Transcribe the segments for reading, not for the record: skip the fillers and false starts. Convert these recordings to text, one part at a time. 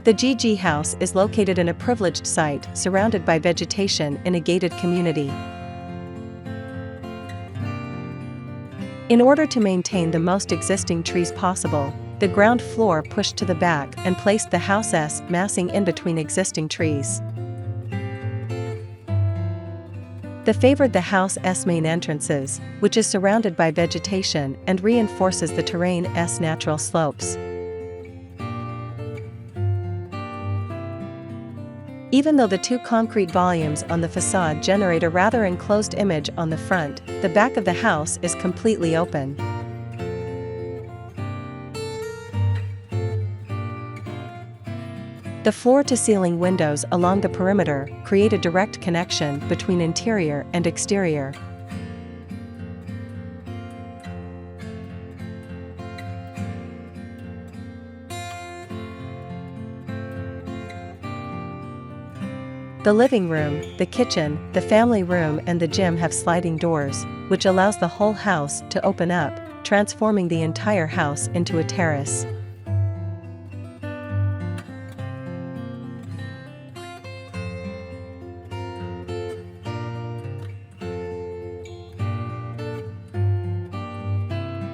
The GG house is located in a privileged site surrounded by vegetation in a gated community. In order to maintain the most existing trees possible, the ground floor pushed to the back and placed the house S massing in between existing trees. The favored the house S main entrances, which is surrounded by vegetation and reinforces the terrain S natural slopes. Even though the two concrete volumes on the façade generate a rather enclosed image on the front, the back of the house is completely open. The floor-to-ceiling windows along the perimeter create a direct connection between interior and exterior. The living room, the kitchen, the family room and the gym have sliding doors, which allows the whole house to open up, transforming the entire house into a terrace.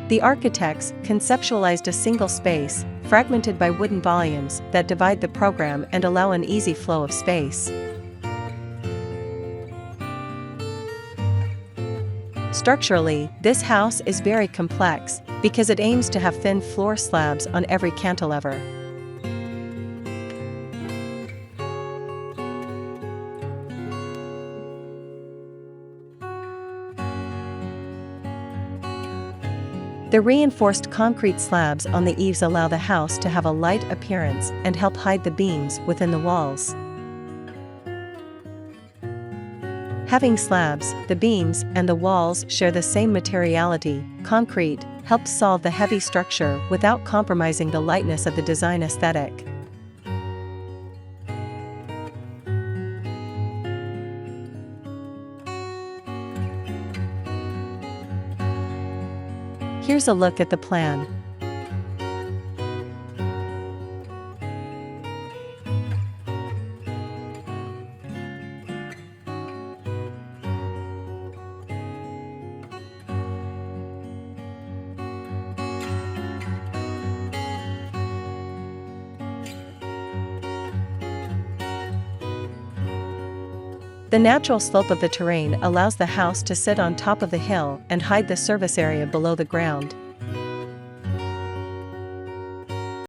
The architects conceptualized a single space, fragmented by wooden volumes that divide the program and allow an easy flow of space. Structurally, this house is very complex because it aims to have thin floor slabs on every cantilever. The reinforced concrete slabs on the eaves allow the house to have a light appearance and help hide the beams within the walls. Having slabs, the beams, and the walls share the same materiality, concrete, helps solve the heavy structure without compromising the lightness of the design aesthetic. Here's a look at the plan. The natural slope of the terrain allows the house to sit on top of the hill and hide the service area below the ground.